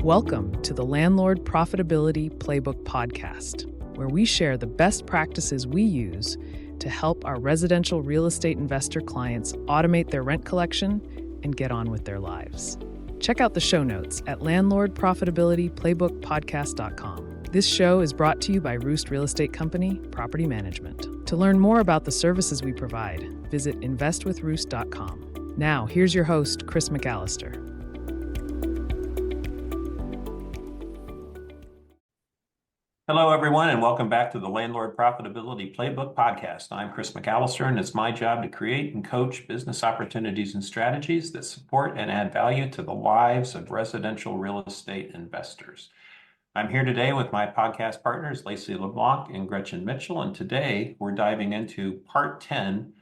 Welcome to the Landlord Profitability Playbook podcast, where we share the best practices we use to help our residential real estate investor clients automate their rent collection and get on with their lives. Check out the show notes at landlordprofitabilityplaybookpodcast.com. This show is brought to you by ROOST Real Estate Company, Property Management. To learn more about the services we provide, visit investwithroost.com. Now, here's your host, Chris McAllister. Hello, everyone, and welcome back to the Landlord Profitability Playbook podcast. I'm Chris McAllister, and it's my job to create and coach business opportunities and strategies that support and add value to the lives of residential real estate investors. I'm here today with my podcast partners, Lacey LeBlanc and Gretchen Mitchell, and today we're diving into part 10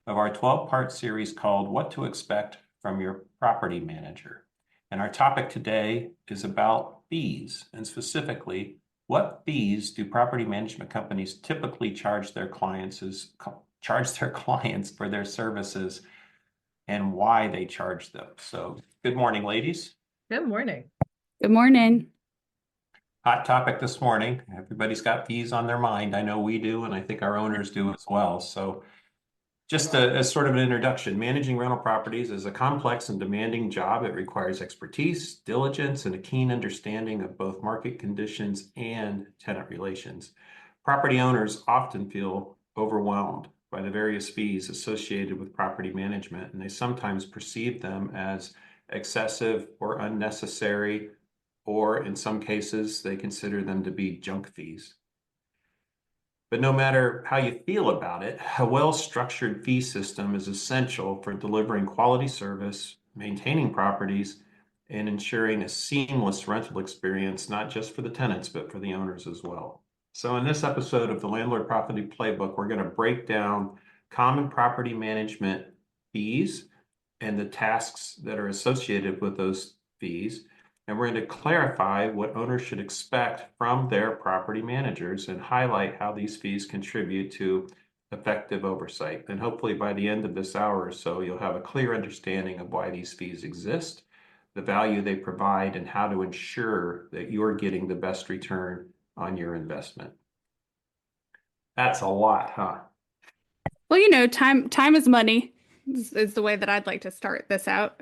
of our 12-part series called What to Expect from Your Property Manager. And our topic today is about fees, and specifically, what fees do property management companies typically charge their clients for their services and why they charge them? So, good morning, ladies. Good morning. Good morning. Hot topic this morning. Everybody's got fees on their mind. I know we do, and I think our owners do as well. So, just as sort of an introduction, managing rental properties is a complex and demanding job. It requires expertise, diligence, and a keen understanding of both market conditions and tenant relations. Property owners often feel overwhelmed by the various fees associated with property management, and they sometimes perceive them as excessive or unnecessary, or in some cases, they consider them to be junk fees. But no matter how you feel about it, a well-structured fee system is essential for delivering quality service, maintaining properties, and ensuring a seamless rental experience, not just for the tenants, but for the owners as well. So in this episode of the Landlord Property Playbook, we're going to break down common property management fees and the tasks that are associated with those fees. And we're going to clarify what owners should expect from their property managers and highlight how these fees contribute to effective oversight. And hopefully by the end of this hour or so, you'll have a clear understanding of why these fees exist, the value they provide, and how to ensure that you're getting the best return on your investment. That's a lot, huh? Well, you know, time is money is the way that I'd like to start this out.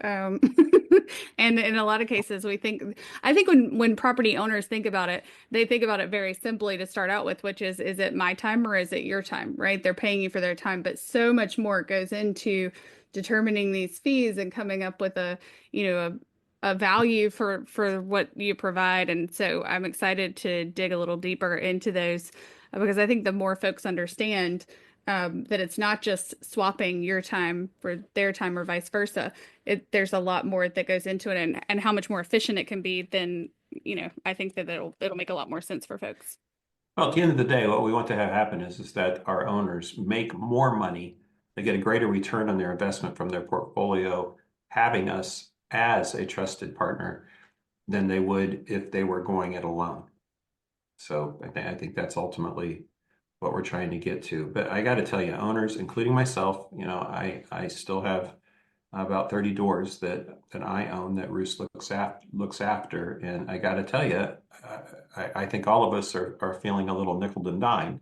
And in a lot of cases, I think when property owners think about it, they think about it very simply to start out with, which is it my time or is it your time, right? They're paying you for their time, but so much more goes into determining these fees and coming up with a value for what you provide. And so I'm excited to dig a little deeper into those because I think the more folks understand that it's not just swapping your time for their time or vice versa. There's a lot more that goes into it, and how much more efficient it can be. Then, I think that it'll make a lot more sense for folks. Well, at the end of the day, what we want to have happen is that our owners make more money. They get a greater return on their investment from their portfolio, having us as a trusted partner than they would if they were going it alone. So I think that's ultimately what we're trying to get to. But I got to tell you, owners, including myself, I still have about 30 doors that I own that Roost looks after. And I got to tell you, I think all of us are feeling a little nickel and dimed,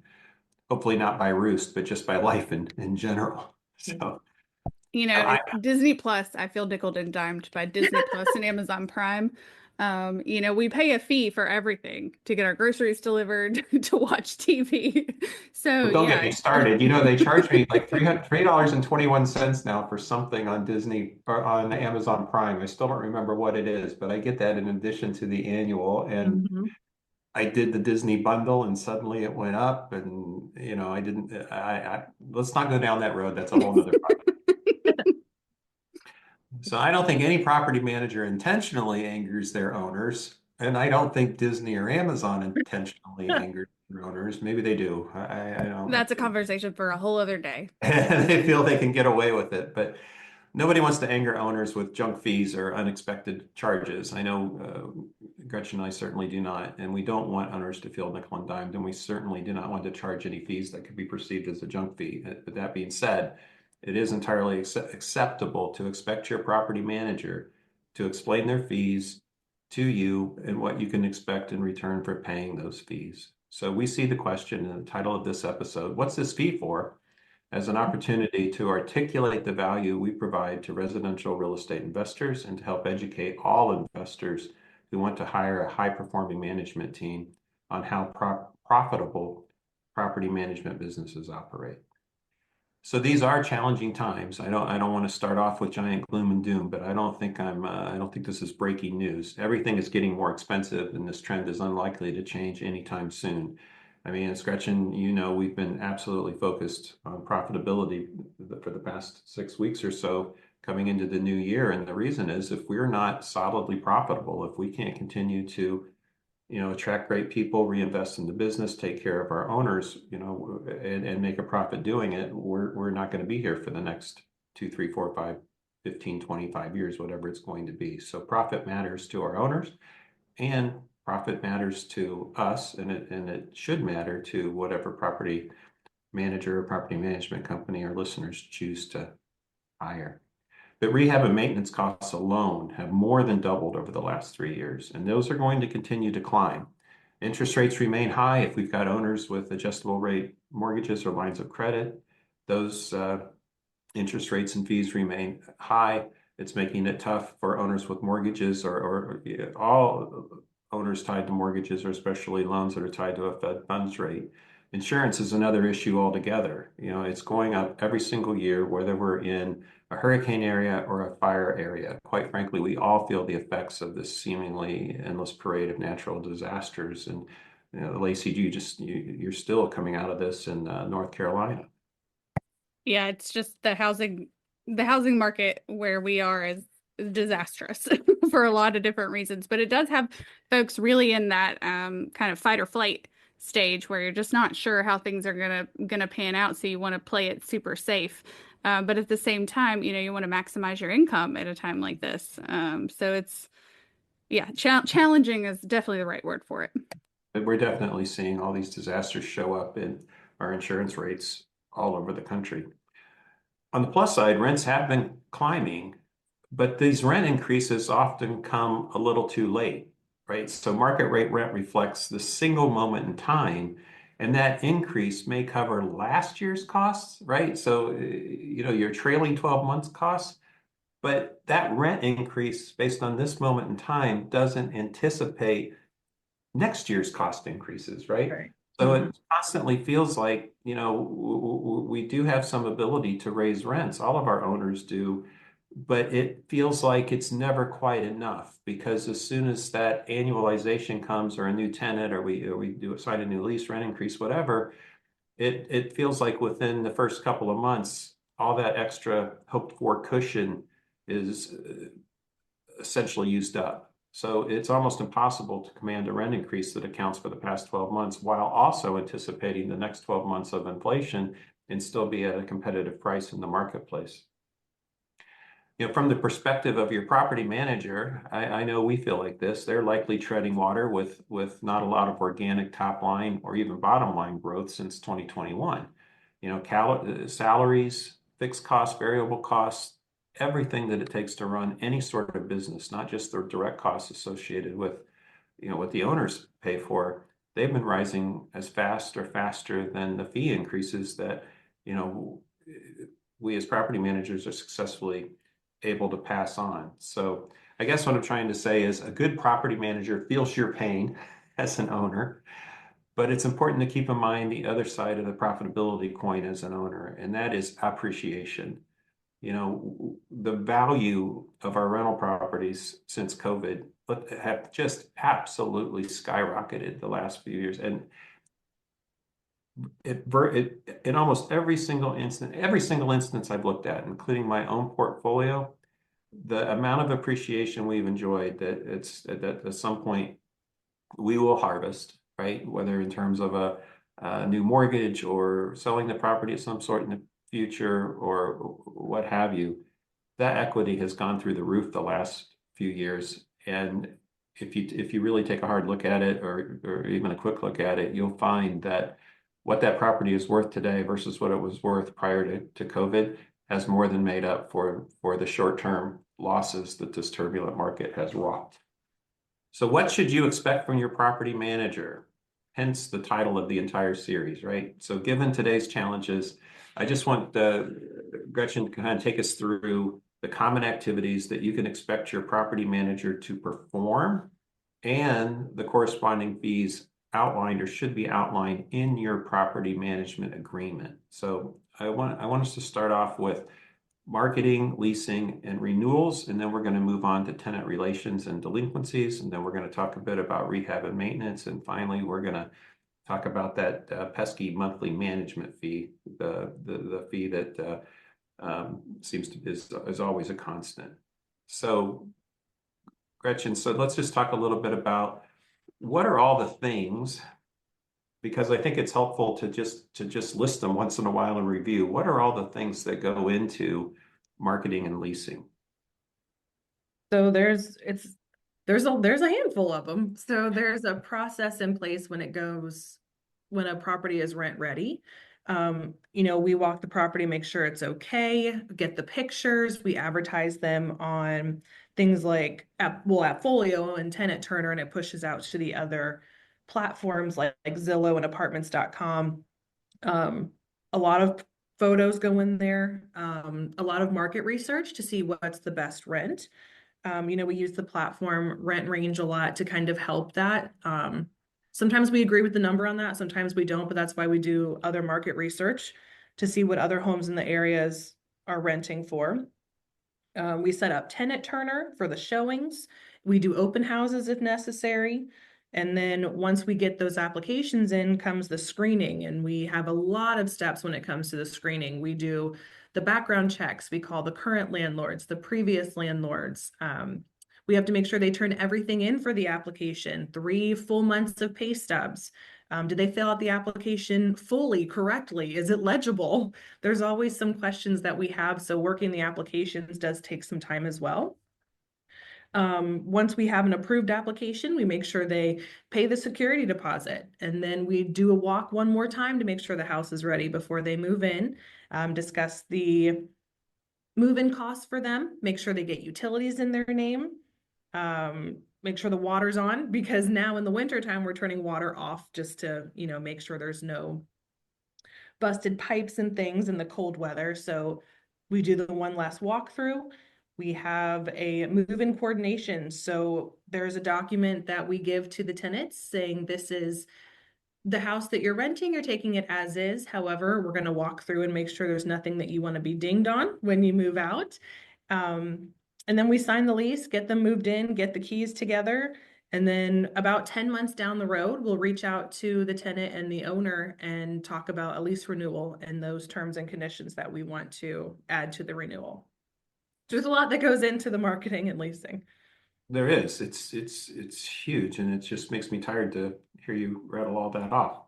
hopefully not by Roost, but just by life in general. So, Disney Plus, I feel nickel and dimed by Disney Plus and Amazon Prime. We pay a fee for everything, to get our groceries delivered, to watch TV. So don't get me started. They charge me like $3.21 now for something on Disney or on Amazon Prime. I still don't remember what it is, but I get that in addition to the annual. And I did the Disney bundle, and suddenly it went up. And let's not go down that road. That's a whole other project. So I don't think any property manager intentionally angers their owners, and I don't think Disney or Amazon intentionally angers their owners. Maybe they do. I don't. That's a conversation for a whole other day. They feel they can get away with it, but nobody wants to anger owners with junk fees or unexpected charges. I know Gretchen and I certainly do not, and we don't want owners to feel nickel and dimed, and we certainly do not want to charge any fees that could be perceived as a junk fee. But that being said, it is entirely acceptable to expect your property manager to explain their fees, to you and what you can expect in return for paying those fees. So we see the question in the title of this episode, what's this fee for? As an opportunity to articulate the value we provide to residential real estate investors and to help educate all investors who want to hire a high-performing management team on how profitable property management businesses operate. So these are challenging times. I don't want to start off with giant gloom and doom, but I don't think this is breaking news. Everything is getting more expensive, and this trend is unlikely to change anytime soon. I mean, as Gretchen, we've been absolutely focused on profitability for the past 6 weeks or so coming into the new year. And the reason is if we're not solidly profitable, if we can't continue to attract great people, reinvest in the business, take care of our owners, and make a profit doing it, we're not going to be here for the next 2, 3, 4, 5, 15, 25 years, whatever it's going to be. So profit matters to our owners, and profit matters to us, and it should matter to whatever property manager or property management company our listeners choose to hire. But rehab and maintenance costs alone have more than doubled over the last 3 years, and those are going to continue to climb. Interest rates remain high if we've got owners with adjustable rate mortgages or lines of credit. Those interest rates and fees remain high. It's making it tough for owners with mortgages or all owners tied to mortgages, or especially loans that are tied to a Fed funds rate. Insurance is another issue altogether. It's going up every single year, whether we're in a hurricane area or a fire area. Quite frankly, we all feel the effects of this seemingly endless parade of natural disasters. And Lacey, you're still coming out of this in North Carolina. Yeah, it's just the housing market where we are is disastrous for a lot of different reasons. But it does have folks really in that kind of fight or flight stage where you're just not sure how things are gonna pan out, so you want to play it super safe. But at the same time, you want to maximize your income at a time like this. So it's, yeah, challenging is definitely the right word for it. But we're definitely seeing all these disasters show up in our insurance rates all over the country. On the plus side, rents have been climbing, but these rent increases often come a little too late, right? So market rate rent reflects the single moment in time, and that increase may cover last year's costs, right? So, your trailing 12 months costs, but that rent increase based on this moment in time doesn't anticipate next year's cost increases, right? Right. So it constantly feels like, we do have some ability to raise rents. All of our owners do, but it feels like it's never quite enough, because as soon as that annualization comes, or a new tenant, or we do sign a new lease, rent increase, whatever, it feels like within the first couple of months, all that extra hoped for cushion is essentially used up. So it's almost impossible to command a rent increase that accounts for the past 12 months while also anticipating the next 12 months of inflation and still be at a competitive price in the marketplace. From the perspective of your property manager, I know we feel like this. They're likely treading water with not a lot of organic top line or even bottom line growth since 2021. Salaries, fixed costs, variable costs, everything that it takes to run any sort of business, not just the direct costs associated with, what the owners pay for. They've been rising as fast or faster than the fee increases that, we as property managers are successfully able to pass on. So I guess what I'm trying to say is a good property manager feels your pain as an owner, but it's important to keep in mind the other side of the profitability coin as an owner, and that is appreciation. The value of our rental properties since COVID have just absolutely skyrocketed the last few years. And in almost every single instance I've looked at, including my own portfolio, the amount of appreciation we've enjoyed that at some point we will harvest, right? Whether in terms of a new mortgage or selling the property of some sort in the future or what have you, that equity has gone through the roof the last few years. And if you really take a hard look at it, or even a quick look at it, you'll find that what that property is worth today versus what it was worth prior to COVID has more than made up for the short-term losses that this turbulent market has wrought. So what should you expect from your property manager? Hence the title of the entire series, right? So given today's challenges, I just want Gretchen to kind of take us through the common activities that you can expect your property manager to perform and the corresponding fees outlined or should be outlined in your property management agreement. So I want us to start off with marketing, leasing, and renewals, and then we're going to move on to tenant relations and delinquencies, and then we're going to talk a bit about rehab and maintenance, and finally we're going to talk about that pesky monthly management fee, the fee that seems to is always a constant. So Gretchen, so let's just talk a little bit about what are all the things, because I think it's helpful to just list them once in a while and review. What are all the things that go into marketing and leasing? So there's a handful of them. So there's a process in place when a property is rent ready. We walk the property, make sure it's okay, get the pictures, we advertise them on things like Appfolio and Tenant Turner, and it pushes out to the other platforms like Zillow and apartments.com. A lot of photos go in there, a lot of market research to see what's the best rent. We use the platform Rent Range a lot to kind of help that. Sometimes we agree with the number on that, sometimes we don't, but that's why we do other market research to see what other homes in the areas are renting for. We set up Tenant Turner for the showings. We do open houses if necessary. And then once we get those applications in comes the screening, and we have a lot of steps when it comes to the screening. We do the background checks. We call the current landlords, the previous landlords. We have to make sure they turn everything in for the application, 3 full months of pay stubs. Did they fill out the application fully, correctly? Is it legible? There's always some questions that we have, so working the applications does take some time as well. Once we have an approved application, we make sure they pay the security deposit, and then we do a walk one more time to make sure the house is ready before they move in, discuss the move-in costs for them, make sure they get utilities in their name, make sure the water's on, because now in the winter time we're turning water off just to make sure there's no busted pipes and things in the cold weather. So we do the one last walkthrough. We have a move-in coordination. So there's a document that we give to the tenants saying this is the house that you're renting, you're taking it as is. However, we're going to walk through and make sure there's nothing that you want to be dinged on when you move out. And then we sign the lease, get them moved in, get the keys together. And then about 10 months down the road, we'll reach out to the tenant and the owner and talk about a lease renewal and those terms and conditions that we want to add to the renewal. There's a lot that goes into the marketing and leasing. There is. It's huge, and it just makes me tired to hear you rattle all that off.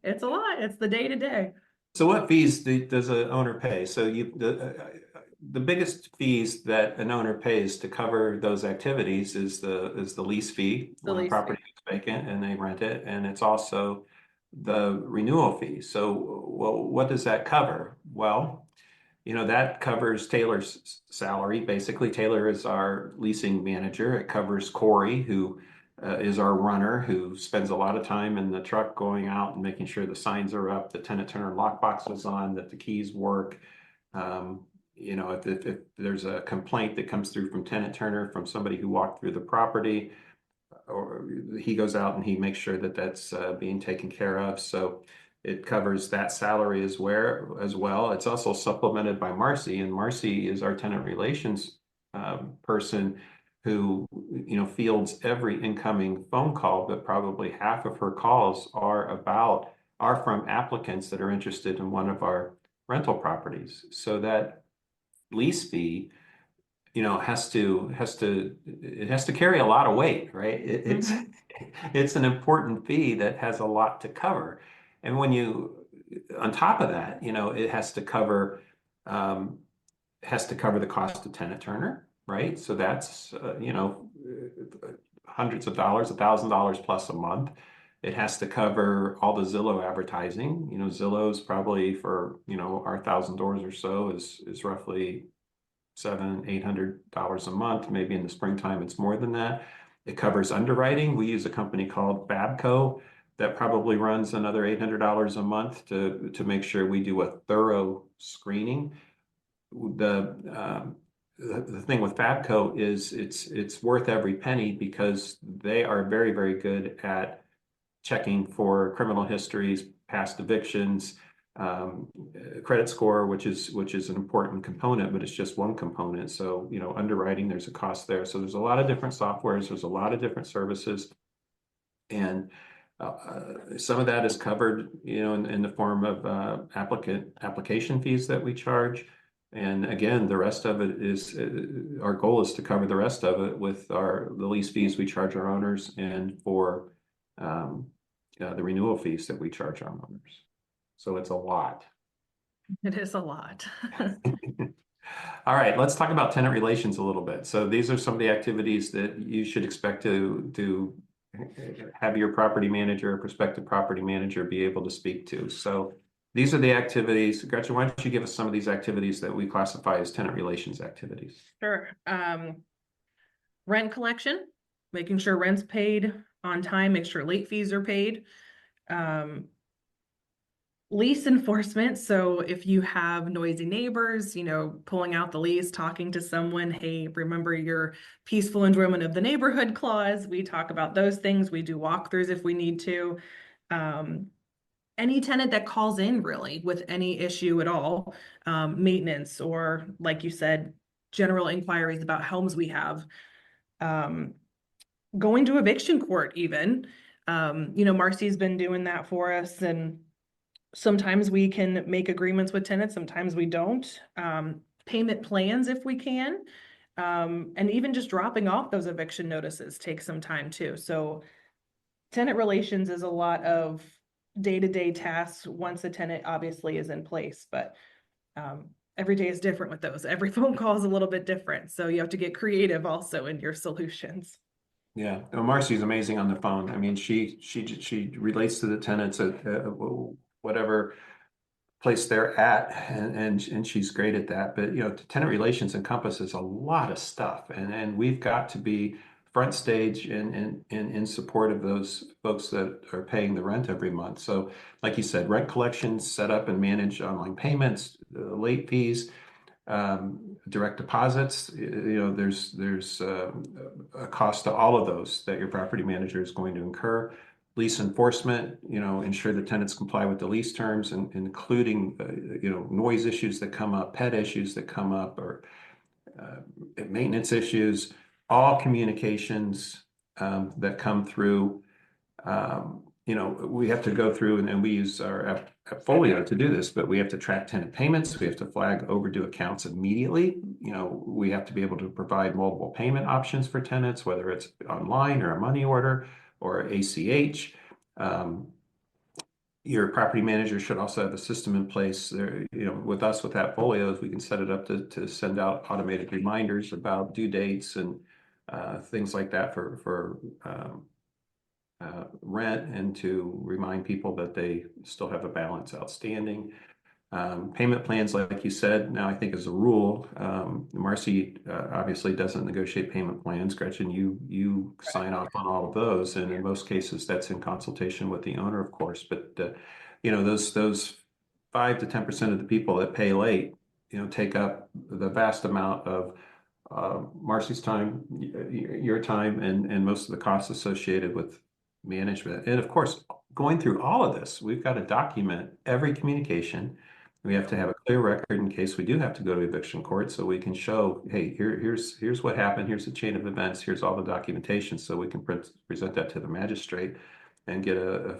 It's a lot. It's the day to day. So what fees does an owner pay? So the biggest fees that an owner pays to cover those activities is the lease fee when a property is vacant and they rent it, and it's also the renewal fee. So, well, what does that cover? Well, that covers Taylor's salary. Basically, Taylor is our leasing manager. It covers Corey, who is our runner, who spends a lot of time in the truck going out and making sure the signs are up, the tenant turner lockbox is on, that the keys work. If there's a complaint that comes through from tenant turner from somebody who walked through the property, or he goes out and he makes sure that that's being taken care of. So it covers that salary as well. It's also supplemented by Marcy, and Marcy is our tenant relations person who fields every incoming phone call, but probably half of her calls are from applicants that are interested in one of our rental properties. So that lease fee has to carry a lot of weight, right? It's an important fee that has a lot to cover. And on top of that, it has to cover the cost of tenant turner, right? So that's hundreds of dollars, $1,000 plus a month. It has to cover all the Zillow advertising. Zillow's probably for our 1,000 doors or so is roughly $700-800 a month. Maybe in the springtime it's more than that. It covers underwriting. We use a company called Babco that probably runs another $800 a month to make sure we do a thorough screening. The thing with Babco is it's worth every penny because they are very, very good at checking for criminal histories, past evictions, credit score, which is an important component, but it's just one component. So, underwriting, there's a cost there. So there's a lot of different softwares, there's a lot of different services. And some of that is covered, in the form of application fees that we charge. And again, the rest of it is, our goal is to cover the rest of it with the lease fees we charge our owners and for the renewal fees that we charge our owners. So it's a lot. It is a lot. All right, let's talk about tenant relations a little bit. So these are some of the activities that you should expect to have your property manager or prospective property manager be able to speak to. So these are the activities. Gretchen, why don't you give us some of these activities that we classify as tenant relations activities? Sure. Rent collection, making sure rent's paid on time, make sure late fees are paid. Lease enforcement. So if you have noisy neighbors, pulling out the lease, talking to someone, hey, remember your peaceful enjoyment of the neighborhood clause. We talk about those things. We do walkthroughs if we need to. Any tenant that calls in really with any issue at all, maintenance, or like you said, general inquiries about homes we have, going to eviction court even. Marcy's been doing that for us, and sometimes we can make agreements with tenants, sometimes we don't. Payment plans if we can. And even just dropping off those eviction notices takes some time too. So tenant relations is a lot of day-to-day tasks once a tenant obviously is in place, but every day is different with those. Every phone call is a little bit different. So you have to get creative also in your solutions. Yeah, well, Marcy's amazing on the phone. I mean, she relates to the tenants at whatever place they're at, and she's great at that. But tenant relations encompasses a lot of stuff, and we've got to be front stage and in support of those folks that are paying the rent every month. So, like you said, rent collections, set up and manage online payments, late fees. Direct deposits, there's a cost to all of those that your property manager is going to incur. Lease enforcement, ensure the tenants comply with the lease terms, and including noise issues that come up, pet issues that come up, or maintenance issues. All communications that come through. We have to go through and we use our Appfolio to do this, but we have to track tenant payments. We have to flag overdue accounts immediately. We have to be able to provide multiple payment options for tenants, whether it's online or a money order or ACH. Your property manager should also have a system in place there, with us with Appfolios, we can set it up to send out automated reminders about due dates and things like that for rent, and to remind people that they still have a balance outstanding. Payment plans, like you said, now I think as a rule, Marcy obviously doesn't negotiate payment plans. Gretchen, you sign off on all of those, and in most cases that's in consultation with the owner, of course. But those 5 to 10% of the people that pay late, take up the vast amount of Marcy's time, your time, and most of the costs associated with management. And of course, going through all of this, we've got to document every communication. We have to have a clear record in case we do have to go to eviction court, so we can show, hey, here's what happened, here's the chain of events, here's all the documentation, so we can present that to the magistrate and get a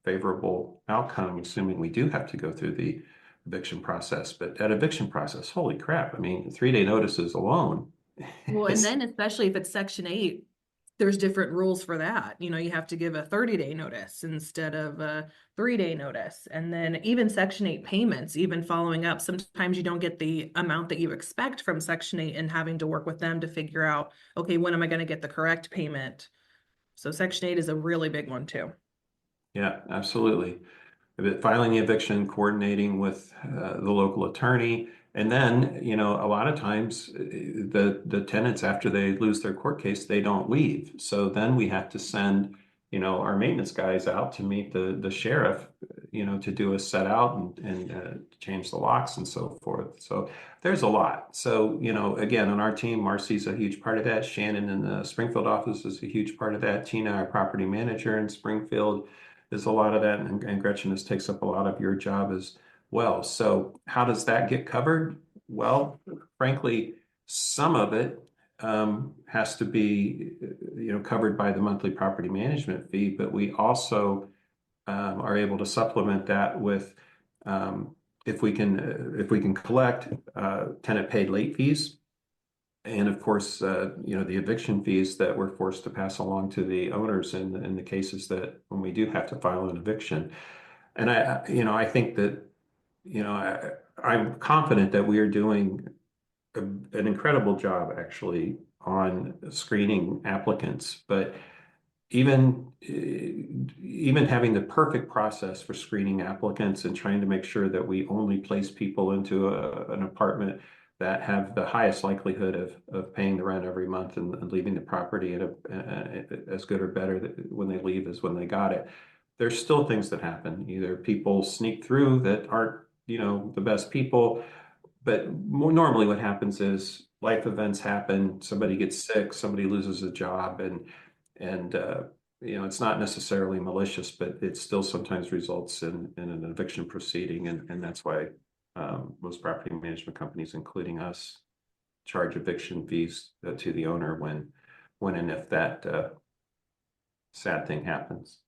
favorable outcome, assuming we do have to go through the eviction process. But that eviction process, holy crap, I mean, 3-day notices alone. Well, and then especially if it's Section 8, there's different rules for that. You have to give a 30-day notice instead of a 3-day notice. And then even Section 8 payments, even following up, sometimes you don't get the amount that you expect from Section 8, and having to work with them to figure out, okay, when am I going to get the correct payment? So Section 8 is a really big one too. Yeah, absolutely. Filing the eviction, coordinating with the local attorney, And then, a lot of times the tenants, after they lose their court case, they don't leave. So then we have to send, our maintenance guys out to meet the sheriff, to do a set out and change the locks and so forth. So there's a lot. So, again, on our team, Marcy's a huge part of that. Shannon in the Springfield office is a huge part of that. Tina, our property manager in Springfield, is a lot of that. And Gretchen, this takes up a lot of your job as well. So how does that get covered? Well, frankly, some of it has to be, covered by the monthly property management fee, but we also are able to supplement that with if we can collect tenant paid late fees, and of course, the eviction fees that we're forced to pass along to the owners in the cases that when we do have to file an eviction. And I think that, I'm confident that we are doing an incredible job actually on screening applicants, but even having the perfect process for screening applicants and trying to make sure that we only place people into an apartment that have the highest likelihood of paying the rent every month and leaving the property at as good or better when they leave as when they got it. There's still things that happen. Either people sneak through that aren't, the best people, but more normally what happens is life events happen, somebody gets sick, somebody loses a job, and it's not necessarily malicious, but it still sometimes results in an eviction proceeding, and that's why most property management companies, including us, charge eviction fees to the owner when and if that sad thing happens.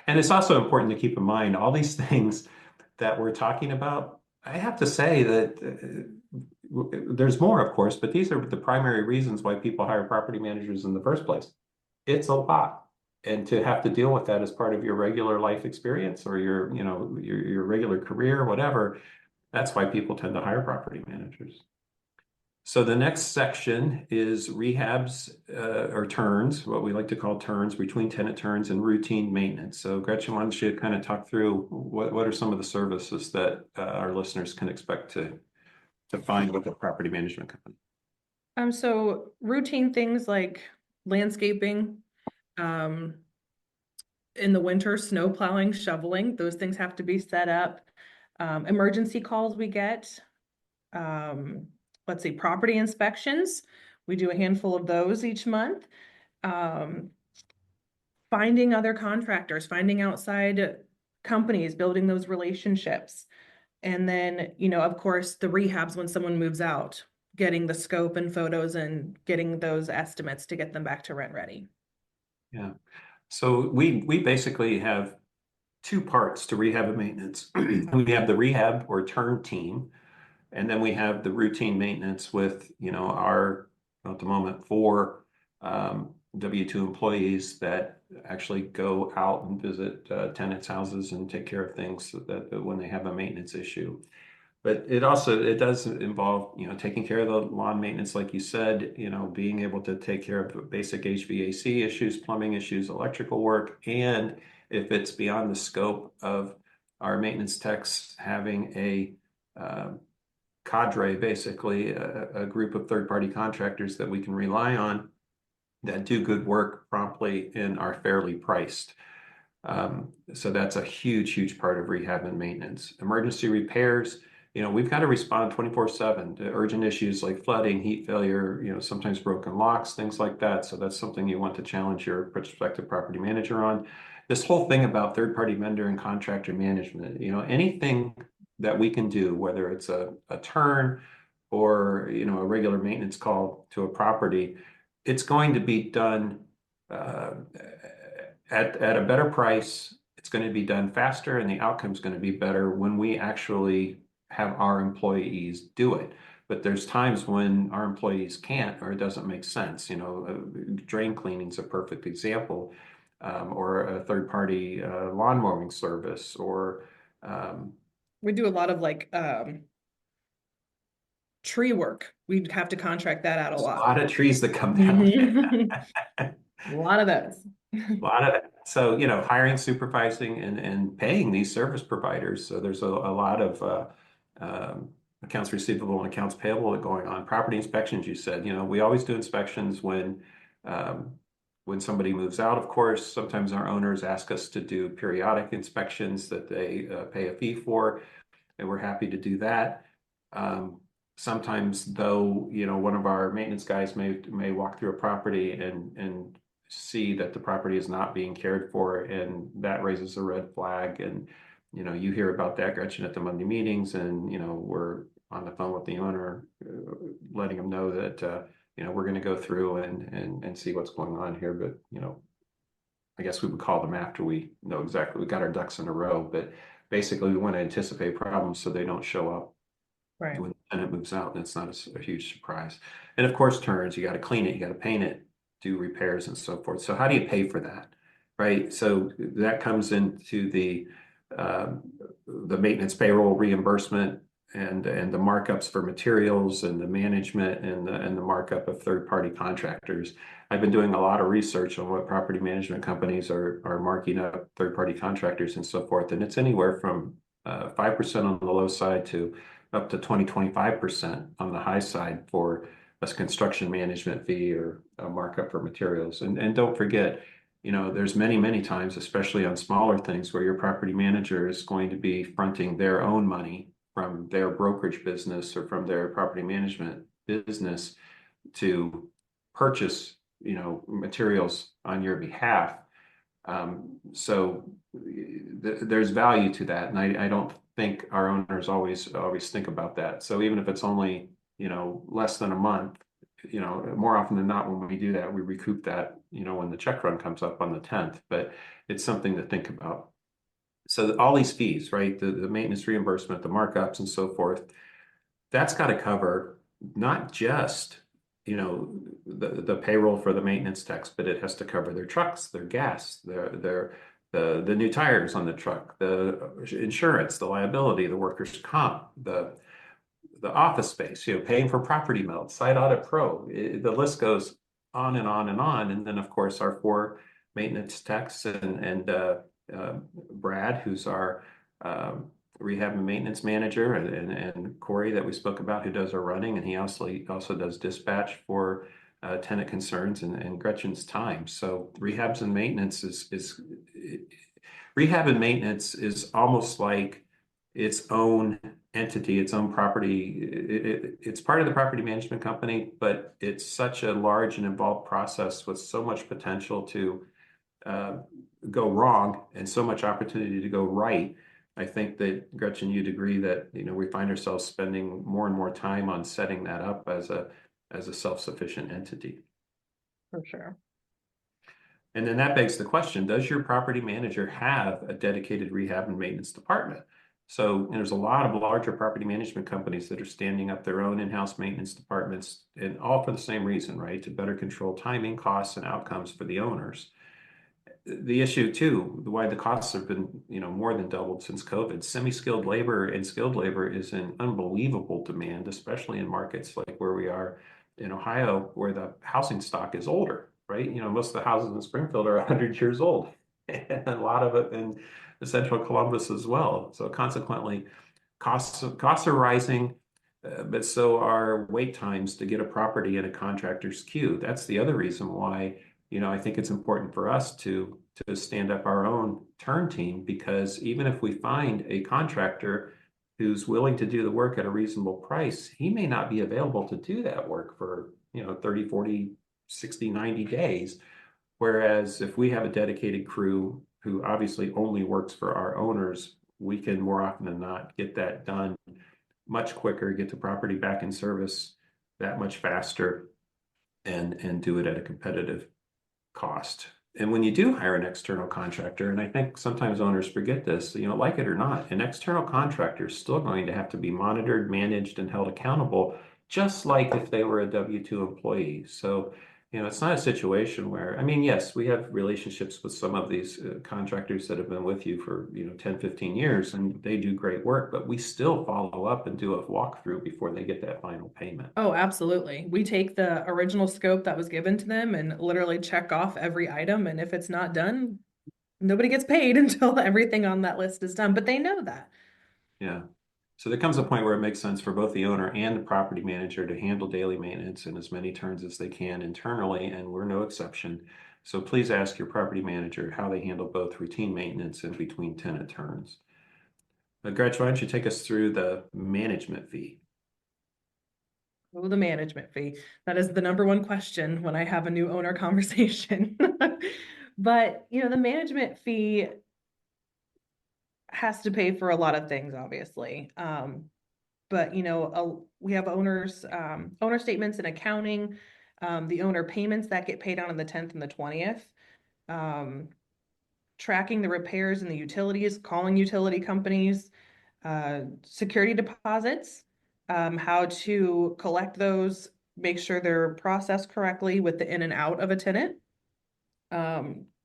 And it's also important to keep in mind all these things that we're talking about. I have to say that there's more, of course, but these are the primary reasons why people hire property managers in the first place. It's a lot. And to have to deal with that as part of your regular life experience or your regular career, whatever, that's why people tend to hire property managers. So the next section is rehabs or turns, what we like to call turns, between tenant turns and routine maintenance. So Gretchen, why don't you kind of talk through what are some of the services that our listeners can expect to find with a property management company? So routine things like landscaping, in the winter, snow plowing, shoveling, those things have to be set up. Emergency calls we get. Let's see, property inspections. We do a handful of those each month. Finding other contractors, finding outside companies, building those relationships. And then, of course, the rehabs when someone moves out, getting the scope and photos and getting those estimates to get them back to rent ready. Yeah. So we basically have two parts to rehab and maintenance. We have the rehab or turn team, and then we have the routine maintenance with, our, at the moment, 4 W-2 employees that actually go out and visit tenants' houses and take care of things so that when they have a maintenance issue. But it does involve, taking care of the lawn maintenance, like you said, being able to take care of basic HVAC issues, plumbing issues, electrical work, and if it's beyond the scope of our maintenance techs having a cadre, basically a group of third-party contractors that we can rely on that do good work promptly and are fairly priced. So that's a huge, huge part of rehab and maintenance. Emergency repairs. We've got to respond 24/7 to urgent issues like flooding, heat failure, sometimes broken locks, things like that. So that's something you want to challenge your prospective property manager on. This whole thing about third-party vendor and contractor management, anything that we can do, whether it's a turn or, a regular maintenance call to a property, it's going to be done at a better price. It's going to be done faster, and the outcome is going to be better when we actually have our employees do it. But there's times when our employees can't, or it doesn't make sense. Drain cleaning is a perfect example, or a third-party lawn mowing service, or we do a lot of tree work. We'd have to contract that out a lot. A lot of trees that come down. A lot of those. A lot of that. So, hiring, supervising, and paying these service providers. So there's a lot of accounts receivable and accounts payable going on. Property inspections, you said, we always do inspections when somebody moves out, of course. Sometimes our owners ask us to do periodic inspections that they pay a fee for, and we're happy to do that. Sometimes, though, one of our maintenance guys may walk through a property and see that the property is not being cared for, and that raises a red flag. And you hear about that, Gretchen, at the Monday meetings, and we're on the phone with the owner, letting them know that we're going to go through and see what's going on here. But I guess we would call them after we know exactly we got our ducks in a row. But basically, we want to anticipate problems so they don't show up Right. when the tenant moves out, and it's not a huge surprise. And of course, turns, you got to clean it, you got to paint it, do repairs and so forth. So how do you pay for that, right? So that comes into the maintenance payroll reimbursement and the markups for materials and the management and the markup of third-party contractors. I've been doing a lot of research on what property management companies are marking up third-party contractors and so forth, and it's anywhere from 5% on the low side to up to 25% on the high side for a construction management fee or a markup for materials. And don't forget, there's many times, especially on smaller things, where your property manager is going to be fronting their own money from their brokerage business or from their property management business to purchase, materials on your behalf. So there's value to that. And I don't think our owners always think about that. So even if it's only, less than a month, more often than not, when we do that, we recoup that, when the check run comes up on the 10th, but it's something to think about. So all these fees, right? The maintenance reimbursement, the markups and so forth, that's got to cover not just, the payroll for the maintenance techs, but it has to cover their trucks, their gas, the new tires on the truck, the insurance, the liability, the workers' comp, the office space, paying for property melt, site audit pro. The list goes on and on and on. And then, of course, our 4 maintenance techs and Brad, who's our rehab and maintenance manager, and Corey that we spoke about, who does our running, and he also does dispatch for tenant concerns and Gretchen's time. So rehab and maintenance is almost like its own entity, its own property. It's part of the property management company, but it's such a large and involved process with so much potential to go wrong and so much opportunity to go right. I think that, Gretchen, you'd agree that we find ourselves spending more and more time on setting that up as a self-sufficient entity. For sure. And then that begs the question, does your property manager have a dedicated rehab and maintenance department? So there's a lot of larger property management companies that are standing up their own in-house maintenance departments, and all for the same reason, right? To better control timing, costs, and outcomes for the owners. The issue too, why the costs have been, more than doubled since COVID. Semi-skilled labor and skilled labor is in unbelievable demand, especially in markets like where we are in Ohio, where the housing stock is older, right? Most of the houses in Springfield are 100 years old, and a lot of it in the central Columbus as well. So consequently, costs are rising, but so are wait times to get a property in a contractor's queue. That's the other reason why I think it's important for us to stand up our own turn team, because even if we find a contractor who's willing to do the work at a reasonable price, he may not be available to do that work for 30, 40, 60, 90 days. Whereas if we have a dedicated crew who obviously only works for our owners, we can more often than not get that done much quicker, get the property back in service that much faster, and do it at a competitive cost. And when you do hire an external contractor, and I think sometimes owners forget this, like it or not, an external contractor is still going to have to be monitored, managed, and held accountable, just like if they were a W-2 employee. So, it's not a situation where, yes, we have relationships with some of these contractors that have been with you for, 10, 15 years, and they do great work, but we still follow up and do a walkthrough before they get that final payment. Oh, absolutely. We take the original scope that was given to them and literally check off every item. And if it's not done, nobody gets paid until everything on that list is done. But they know that. Yeah. So there comes a point where it makes sense for both the owner and the property manager to handle daily maintenance in as many turns as they can internally, and we're no exception. So please ask your property manager how they handle both routine maintenance and between tenant turns. Gretchen, why don't you take us through the management fee? Oh, the management fee. That is the number one question when I have a new owner conversation. But, the management fee has to pay for a lot of things, obviously. But, we have owner statements and accounting, the owner payments that get paid out on the 10th and the 20th. Tracking the repairs and the utilities, calling utility companies, security deposits, how to collect those, make sure they're processed correctly with the in and out of a tenant.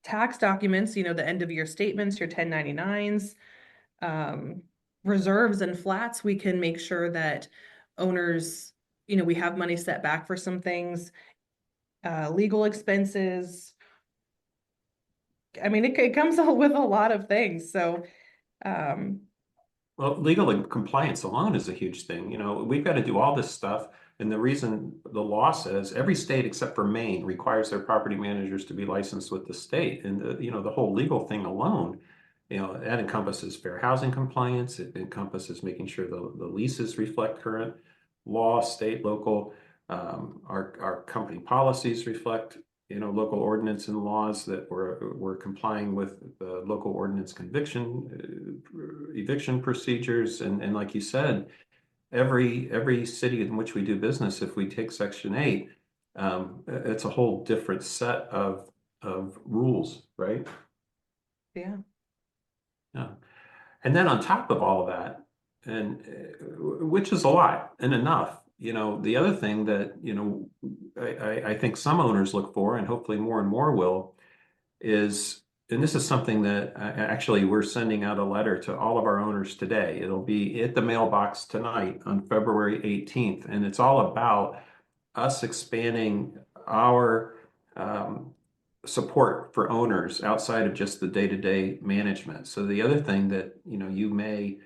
Tax documents, the end of year statements, your 1099s, reserves and flats, we can make sure that owners, we have money set back for some things, legal expenses. I mean, it comes with a lot of things. So, Well, legal and compliance alone is a huge thing. We've got to do all this stuff. And the reason the law says every state except for Maine requires their property managers to be licensed with the state. And the whole legal thing alone, that encompasses fair housing compliance. It encompasses making sure the leases reflect current law, state, local. Our company policies reflect local ordinance and laws that we're complying with the local ordinance eviction procedures. And like you said, every city in which we do business, if we take Section 8, it's a whole different set of rules, right? yeah. Yeah. And then on top of all of that, and which is a lot and enough, the other thing that, I think some owners look for, and hopefully more and more will, is, and this is something that actually we're sending out a letter to all of our owners today. It'll be at the mailbox tonight on February 18th, and it's all about us expanding our support for owners outside of just the day-to-day management. So the other thing that you may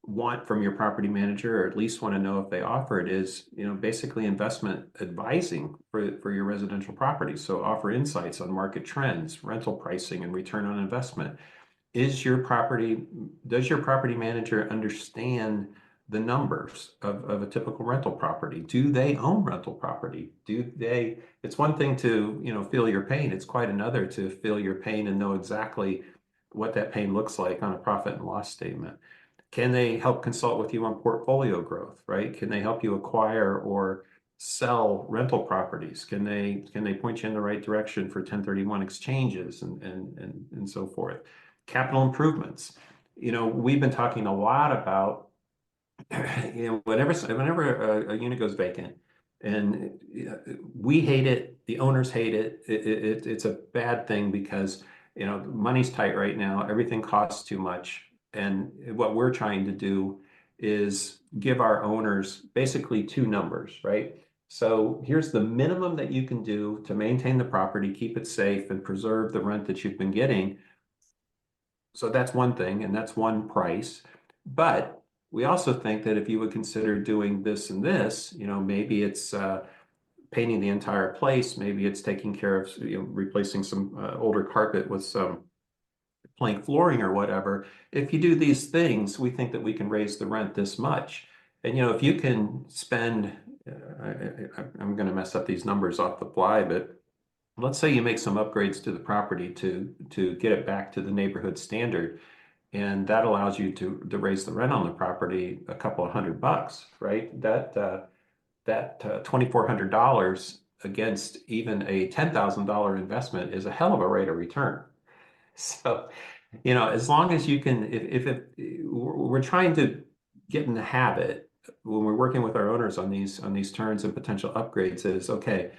want from your property manager, or at least want to know if they offer it, is basically investment advising for your residential property. So offer insights on market trends, rental pricing, and return on investment. Does your property manager understand the numbers of a typical rental property? Do they own rental property? It's one thing to feel your pain. It's quite another to feel your pain and know exactly what that pain looks like on a profit and loss statement. Can they help consult with you on portfolio growth, right? Can they help you acquire or sell rental properties? Can they point you in the right direction for 1031 exchanges and so forth? Capital improvements. We've been talking a lot about whenever a unit goes vacant, and we hate it, the owners hate it. It's a bad thing because money's tight right now. Everything costs too much. And what we're trying to do is give our owners basically two numbers, right? So here's the minimum that you can do to maintain the property, keep it safe, and preserve the rent that you've been getting. So that's one thing, and that's one price. But we also think that if you would consider doing this and this, maybe it's painting the entire place, maybe it's taking care of replacing some older carpet with some plank flooring or whatever. If you do these things, we think that we can raise the rent this much. And if you can spend, I'm going to mess up these numbers off the fly, but let's say you make some upgrades to the property to get it back to the neighborhood standard, and that allows you to raise the rent on the property a couple of $100, right? That $2,400 against even a $10,000 investment is a hell of a rate of return. So, as long as you can, we're trying to get in the habit when we're working with our owners on these turns and potential upgrades, is okay,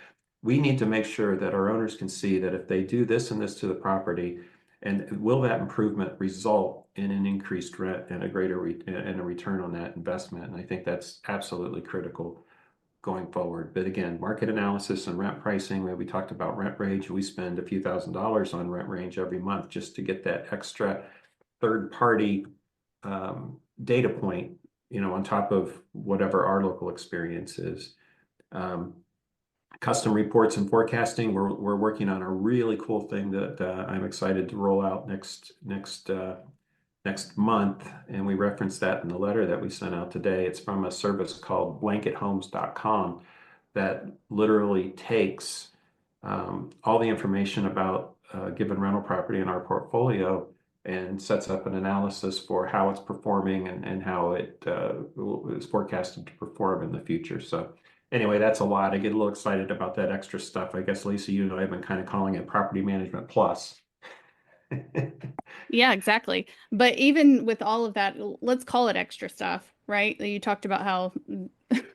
we need to make sure that our owners can see that if they do this and this to the property, and will that improvement result in an increased rent and a greater and a return on that investment. And I think that's absolutely critical going forward. But again, market analysis and rent pricing, we talked about rent range. We spend a few $1,000s on rent range every month just to get that extra third party data point on top of whatever our local experience is. Custom reports and forecasting. We're working on a really cool thing that I'm excited to roll out next month, and we referenced that in the letter that we sent out today. It's from a service called blankethomes.com that literally takes all the information about a given rental property in our portfolio and sets up an analysis for how it's performing and how it is forecasted to perform in the future. So anyway, that's a lot. I get a little excited about that extra stuff. I guess, Lisa, I've been kind of calling it Property Management Plus. Yeah, exactly. But even with all of that, let's call it extra stuff, right? You talked about how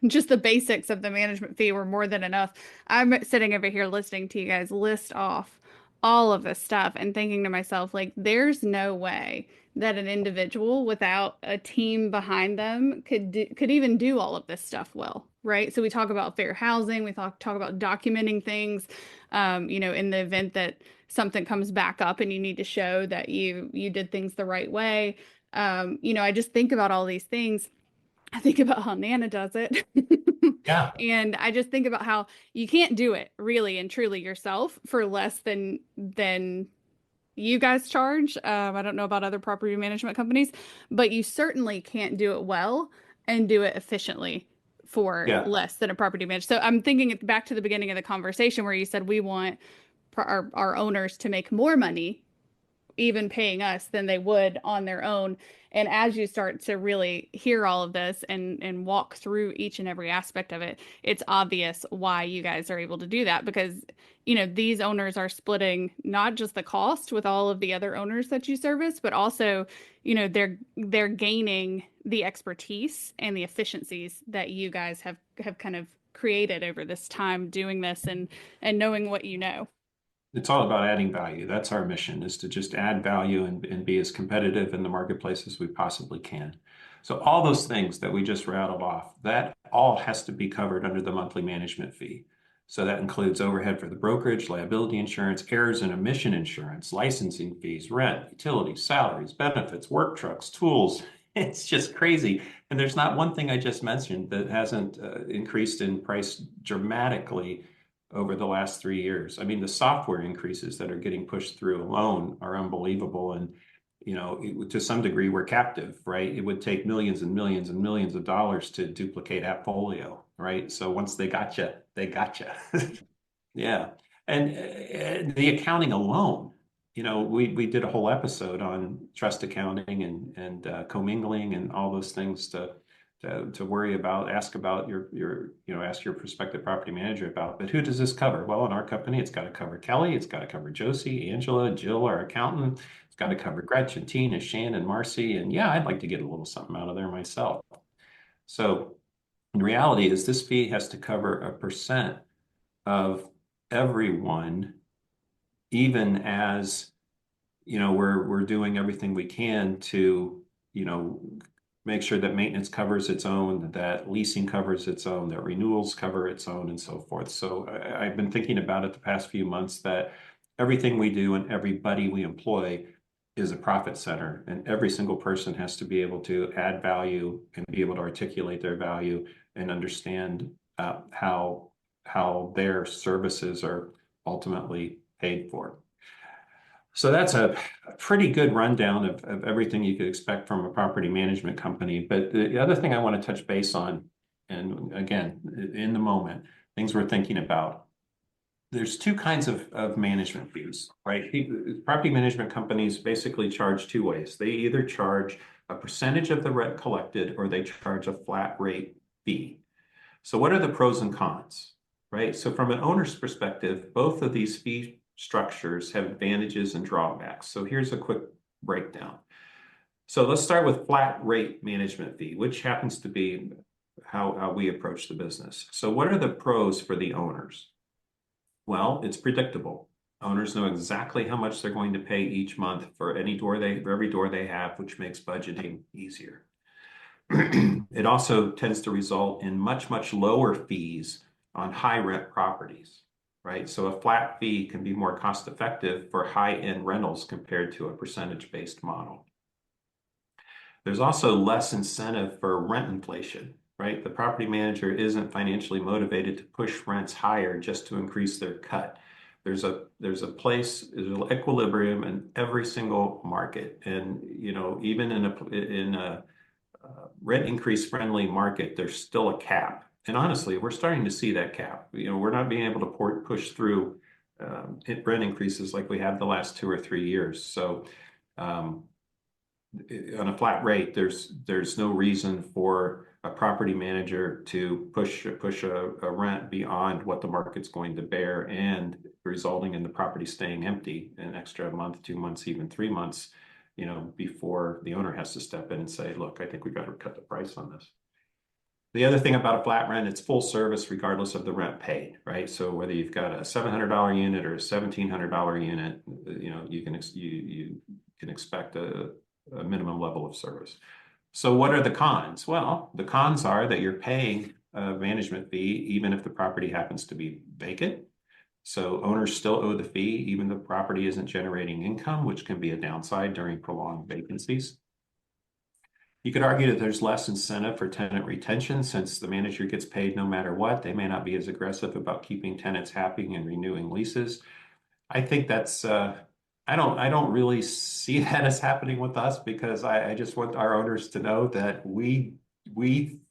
just the basics of the management fee were more than enough. I'm sitting over here listening to you guys list off all of this stuff and thinking to myself, like, there's no way that an individual without a team behind them could even do all of this stuff well, right? So we talk about fair housing, we talk about documenting things, in the event that something comes back up and you need to show that you did things the right way. I just think about all these things. I think about how Nana does it. Yeah. And I just think about how you can't do it really and truly yourself for less than you guys charge. I don't know about other property management companies, but you certainly can't do it well and do it efficiently for Yeah. less than a property manager. So I'm thinking back to the beginning of the conversation where you said we want our owners to make more money even paying us than they would on their own. And as you start to really hear all of this and walk through each and every aspect of it, it's obvious why you guys are able to do that, because these owners are splitting not just the cost with all of the other owners that you service, but also they're gaining the expertise and the efficiencies that you guys have kind of created over this time doing this and knowing what you know. It's all about adding value. That's our mission, is to just add value and be as competitive in the marketplace as we possibly can. So all those things that we just rattled off, that all has to be covered under the monthly management fee. So that includes overhead for the brokerage, liability insurance, errors and omission insurance, licensing fees, rent, utilities, salaries, benefits, work trucks, tools. It's just crazy. And there's not one thing I just mentioned that hasn't increased in price dramatically over the last 3 years. I mean, the software increases that are getting pushed through alone are unbelievable. And, to some degree, we're captive, right? It would take millions and millions and millions of dollars to duplicate Appfolio, right? So once they got you, they got you. Yeah. And the accounting alone, we did a whole episode on trust accounting and commingling and all those things to worry about, ask about ask your prospective property manager about. But who does this cover? Well, in our company, it's got to cover Kelly, it's got to cover Josie, Angela, Jill, our accountant. It's got to cover Gretchen, Tina, Shannon, Marcy, and yeah, I'd like to get a little something out of there myself. So the reality is this fee has to cover a percent of everyone, even as we're doing everything we can to make sure that maintenance covers its own, that leasing covers its own, that renewals cover its own, and so forth. So I've been thinking about it the past few months that everything we do and everybody we employ is a profit center, and every single person has to be able to add value and be able to articulate their value and understand how their services are ultimately paid for. So that's a pretty good rundown of everything you could expect from a property management company. But the other thing I want to touch base on, and again, in the moment, things we're thinking about, there's two kinds of management fees, right? Property management companies basically charge two ways. They either charge a percentage of the rent collected or they charge a flat rate fee. So what are the pros and cons, right? So from an owner's perspective, both of these fee structures have advantages and drawbacks. So here's a quick breakdown. So let's start with flat rate management fee, which happens to be how we approach the business. So what are the pros for the owners? Well, it's predictable. Owners know exactly how much they're going to pay each month for every door they have, which makes budgeting easier. It also tends to result in much, much lower fees on high rent properties, right? So a flat fee can be more cost effective for high-end rentals compared to a percentage-based model. There's also less incentive for rent inflation, right? The property manager isn't financially motivated to push rents higher just to increase their cut. There's a place, there's an equilibrium in every single market, and even in a rent increase friendly market, there's still a cap. And honestly, we're starting to see that cap. We're not being able to push through rent increases like we have the last 2 or 3 years. So on a flat rate, there's no reason for a property manager to push a rent beyond what the market's going to bear, and resulting in the property staying empty an extra month, 2 months, even 3 months, before the owner has to step in and say, look, I think we got to cut the price on this. The other thing about a flat rent, it's full service regardless of the rent paid, right? So whether you've got a $700 unit or a $1,700 unit, you can expect a minimum level of service. So what are the cons? Well, the cons are that you're paying a management fee even if the property happens to be vacant. So owners still owe the fee even if the property isn't generating income, which can be a downside during prolonged vacancies. You could argue that there's less incentive for tenant retention since the manager gets paid no matter what. They may not be as aggressive about keeping tenants happy and renewing leases. I think that's I don't really see that as happening with us, because I just want our owners to know that we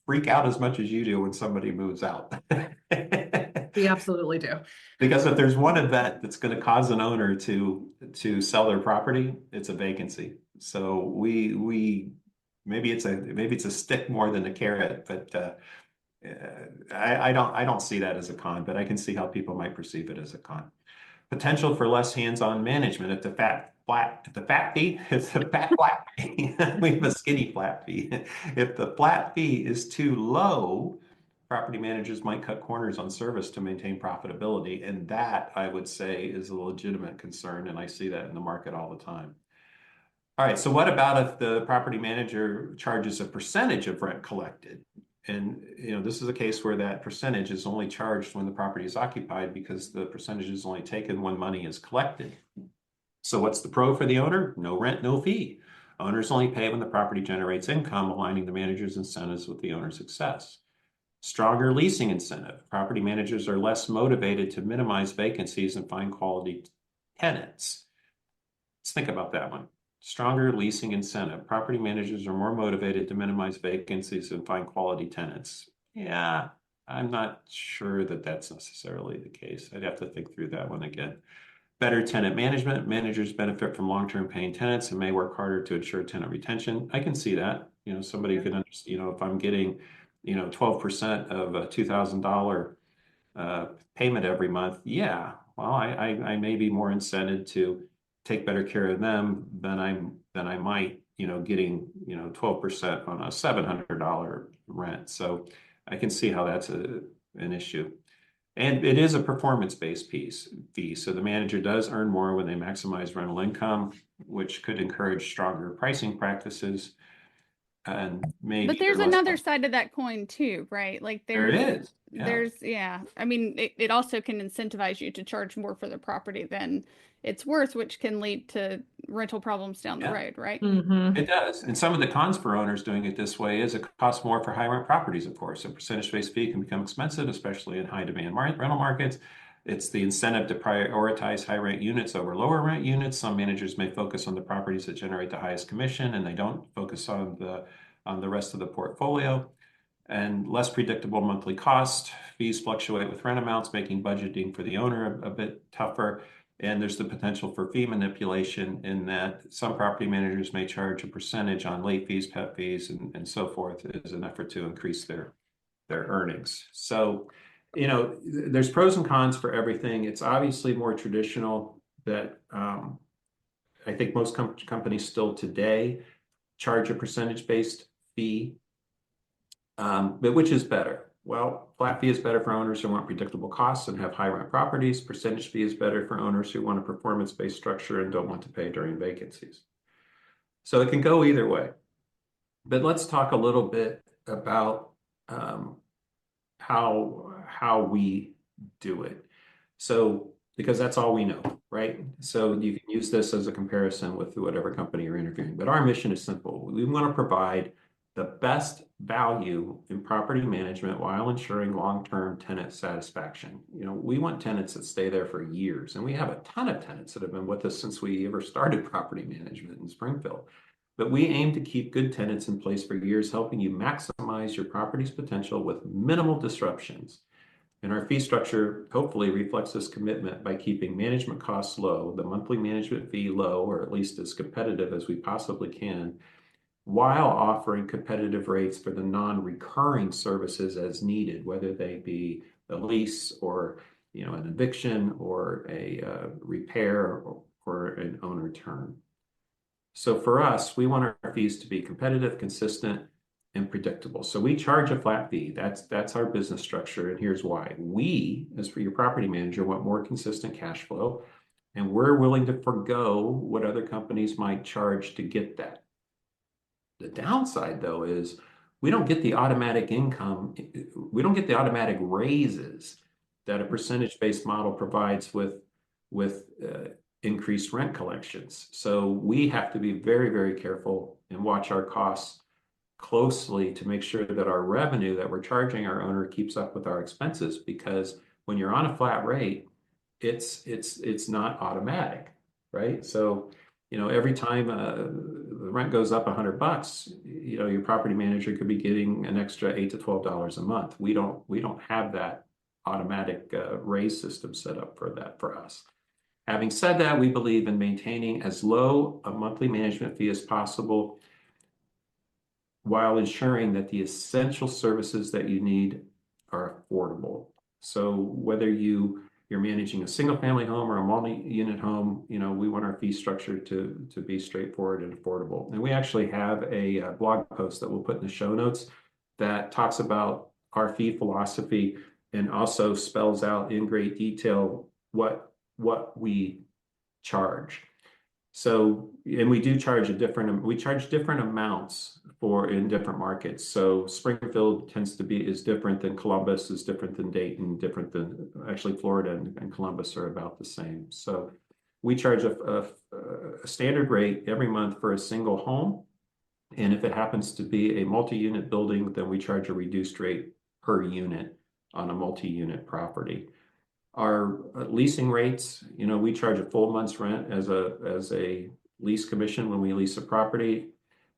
freak out as much as you do when somebody moves out. We absolutely do. Because if there's one event that's going to cause an owner to sell their property, it's a vacancy. So we maybe it's a stick more than a carrot, but I don't see that as a con, but I can see how people might perceive it as a con. Potential for less hands-on management if the fat fee, we have a skinny flat fee. If the flat fee is too low, property managers might cut corners on service to maintain profitability. And that, I would say, is a legitimate concern. And I see that in the market all the time. All right, so what about if the property manager charges a percentage of rent collected? And this is a case where that percentage is only charged when the property is occupied, because the percentage is only taken when money is collected. So what's the pro for the owner? No rent, no fee. Owners only pay when the property generates income, aligning the manager's incentives with the owner's success. Stronger leasing incentive. Property managers are less motivated to minimize vacancies and find quality tenants. Let's think about that one. Stronger leasing incentive. Property managers are more motivated to minimize vacancies and find quality tenants. Yeah, I'm not sure that that's necessarily the case. I'd have to think through that one again. Better tenant management. Managers benefit from long-term paying tenants and may work harder to ensure tenant retention. I can see that. Somebody could understand, if I'm getting, 12% of a $2,000 payment every month. Yeah, well, I may be more incented to take better care of them than I might, getting, 12% on a $700 rent. So I can see how that's an issue. And it is a performance-based fee. So the manager does earn more when they maximize rental income, which could encourage stronger pricing practices. And maybe But there's another side of that coin too, right? Like there is. Yeah. I mean, it also can incentivize you to charge more for the property than it's worth, which can lead to rental problems down the road, right? Mm-hmm. It does. And some of the cons for owners doing it this way is it costs more for high rent properties, of course. A percentage-based fee can become expensive, especially in high demand rental markets. It's the incentive to prioritize high rent units over lower rent units. Some managers may focus on the properties that generate the highest commission, and they don't focus on the rest of the portfolio. And less predictable monthly cost. Fees fluctuate with rent amounts, making budgeting for the owner a bit tougher. And there's the potential for fee manipulation in that some property managers may charge a percentage on late fees, pet fees, and so forth as an effort to increase their earnings. So, there's pros and cons for everything. It's obviously more traditional that I think most companies still today charge a percentage-based fee. But which is better? Well, flat fee is better for owners who want predictable costs and have high rent properties. Percentage fee is better for owners who want a performance-based structure and don't want to pay during vacancies. So it can go either way. But let's talk a little bit about how we do it. So because that's all we know, right? So you can use this as a comparison with whatever company you're interviewing. But our mission is simple. We want to provide the best value in property management while ensuring long-term tenant satisfaction. We want tenants that stay there for years, and we have a ton of tenants that have been with us since we ever started property management in Springfield. But we aim to keep good tenants in place for years, helping you maximize your property's potential with minimal disruptions. And our fee structure hopefully reflects this commitment by keeping management costs low, the monthly management fee low, or at least as competitive as we possibly can, while offering competitive rates for the non-recurring services as needed, whether they be a lease or an eviction or a repair or an owner turn. So for us, we want our fees to be competitive, consistent, and predictable. So we charge a flat fee. That's our business structure, and here's why. We, as for your property manager, want more consistent cash flow, and we're willing to forgo what other companies might charge to get that. The downside, though, is we don't get the automatic income. We don't get the automatic raises that a percentage-based model provides with increased rent collections. So we have to be very, very careful and watch our costs closely to make sure that our revenue that we're charging our owner keeps up with our expenses, because when you're on a flat rate, it's not automatic, right? So every time the rent goes up $100, your property manager could be getting an extra $8 to $12 a month. We don't have that automatic raise system set up for us. Having said that, we believe in maintaining as low a monthly management fee as possible while ensuring that the essential services that you need are affordable. So whether you're managing a single family home or a multi-unit home, we want our fee structure to be straightforward and affordable. And we actually have a blog post that we'll put in the show notes that talks about our fee philosophy and also spells out in great detail what we charge. So, and we do charge we charge different amounts in different markets. So Springfield is different than Columbus, is different than Dayton, different than actually Florida and Columbus are about the same. So we charge a standard rate every month for a single home. And if it happens to be a multi-unit building, then we charge a reduced rate per unit on a multi-unit property. Our leasing rates, we charge a full month's rent as a lease commission when we lease a property,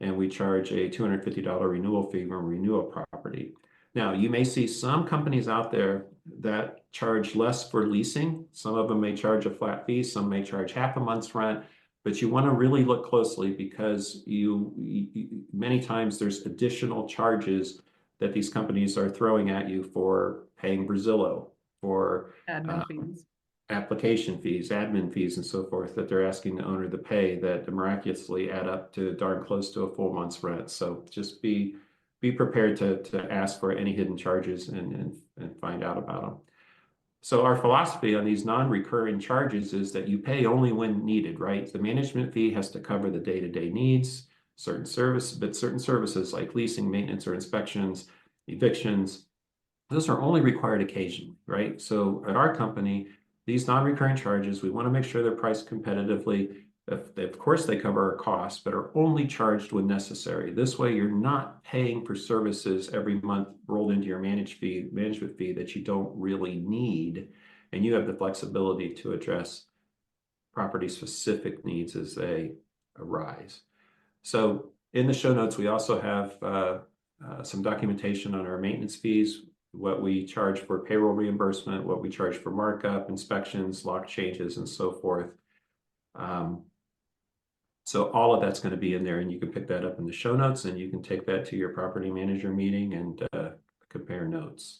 and we charge a $250 renewal fee when we renew a property. Now, you may see some companies out there that charge less for leasing. Some of them may charge a flat fee, some may charge half a month's rent, but you want to really look closely because many times there's additional charges that these companies are throwing at you for paying Brazillo, for Admin fees. application fees, admin fees, and so forth that they're asking the owner to pay that miraculously add up to darn close to a full month's rent. So just be prepared to ask for any hidden charges and find out about them. So our philosophy on these non-recurring charges is that you pay only when needed, right? The management fee has to cover the day-to-day needs, certain services like leasing, maintenance, or inspections, evictions, those are only required occasionally, right? So at our company, these non-recurring charges, we want to make sure they're priced competitively. Of course, they cover our costs, but are only charged when necessary. This way, you're not paying for services every month rolled into your management fee that you don't really need, and you have the flexibility to address property-specific needs as they arise. So in the show notes, we also have some documentation on our maintenance fees, what we charge for payroll reimbursement, what we charge for markup, inspections, lock changes, and so forth. So all of that's going to be in there, and you can pick that up in the show notes, and you can take that to your property manager meeting and compare notes.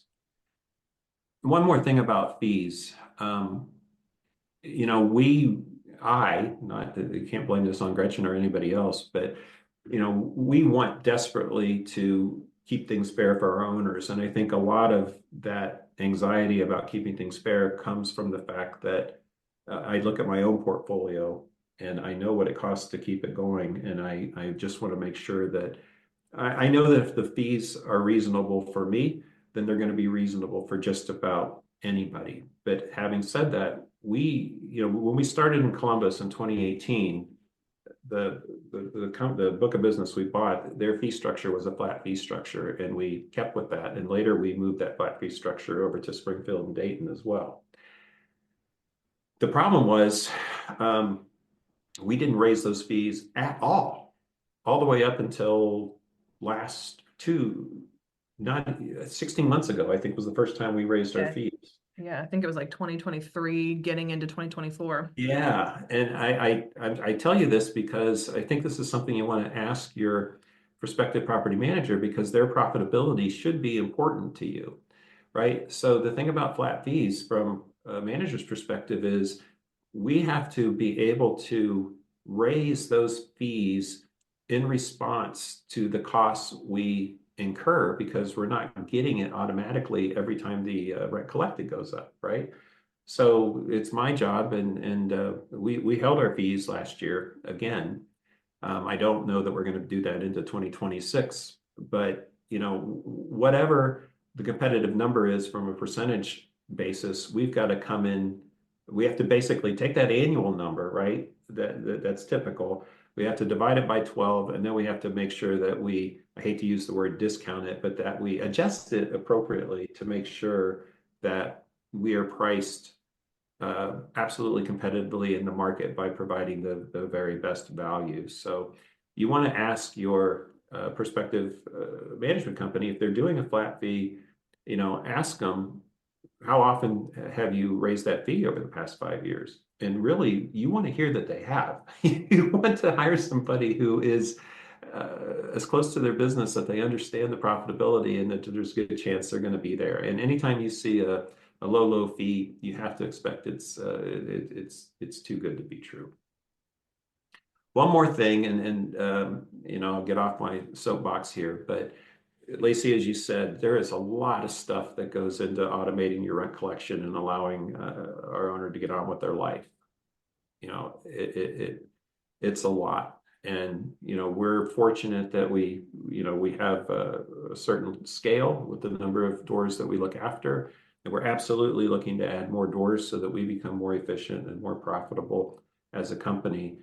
One more thing about fees. You can't blame this on Gretchen or anybody else, but we want desperately to keep things fair for our owners. And I think a lot of that anxiety about keeping things fair comes from the fact that I look at my own portfolio and I know what it costs to keep it going. And I just want to make sure that I know that if the fees are reasonable for me, then they're going to be reasonable for just about anybody. But having said that, when we started in Columbus in 2018, the book of business we bought, their fee structure was a flat fee structure, and we kept with that. And later we moved that flat fee structure over to Springfield and Dayton as well. The problem was we didn't raise those fees at all the way up until not 16 months ago, I think was the first time we raised our fees. Yeah, I think it was like 2023 getting into 2024. Yeah, and I tell you this because I think this is something you want to ask your prospective property manager, because their profitability should be important to you, right? So the thing about flat fees from a manager's perspective is we have to be able to raise those fees in response to the costs we incur, because we're not getting it automatically every time the rent collected goes up, right? So it's my job, and we held our fees last year again. I don't know that we're going to do that into 2026, but whatever the competitive number is from a percentage basis, we've got to come in. We have to basically take that annual number, right? That's typical. We have to divide it by 12, and then we have to make sure that I hate to use the word discount it, but that we adjust it appropriately to make sure that we are priced absolutely competitively in the market by providing the very best value. So you want to ask your prospective management company, if they're doing a flat fee, ask them, how often have you raised that fee over the past 5 years? And really, you want to hear that they have. You want to hire somebody who is as close to their business that they understand the profitability, and that there's a good chance they're going to be there. And anytime you see a low fee, you have to expect it's too good to be true. One more thing, and I'll get off my soapbox here, but Lacey, as you said, there is a lot of stuff that goes into automating your rent collection and allowing our owner to get on with their life. It's a lot. And, we're fortunate that we have a certain scale with the number of doors that we look after. And we're absolutely looking to add more doors so that we become more efficient and more profitable as a company.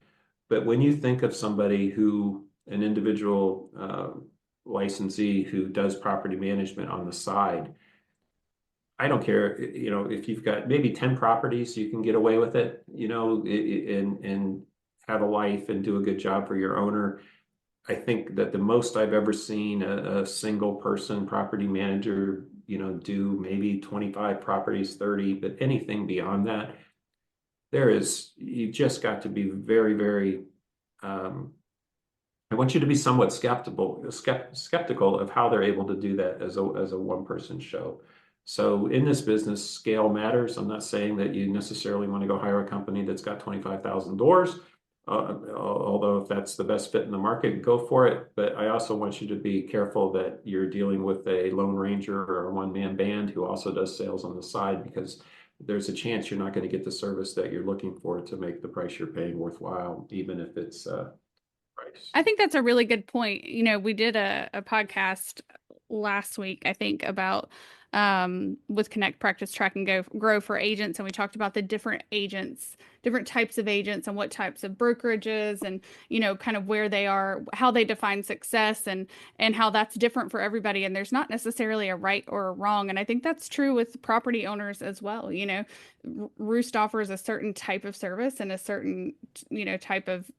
But when you think of somebody an individual licensee who does property management on the side, I don't care, if you've got maybe 10 properties, you can get away with it, and have a life and do a good job for your owner. I think that the most I've ever seen a single person property manager, do maybe 25 properties, 30, but anything beyond that, you just got to be very, very, I want you to be somewhat skeptical of how they're able to do that as a one-person show. So in this business, scale matters. I'm not saying that you necessarily want to go hire a company that's got 25,000 doors, although if that's the best fit in the market, go for it. But I also want you to be careful that you're dealing with a lone ranger or a one-man band who also does sales on the side, because there's a chance you're not going to get the service that you're looking for to make the price you're paying worthwhile, even if it's price. I think that's a really good point. We did a podcast last week, I think, about with Connect, Practice, Track, and Grow for agents. And we talked about the different types of agents and what types of brokerages and, kind of where they are, how they define success and how that's different for everybody. And there's not necessarily a right or a wrong. And I think that's true with property owners as well. Roost offers a certain type of service and a certain, type of,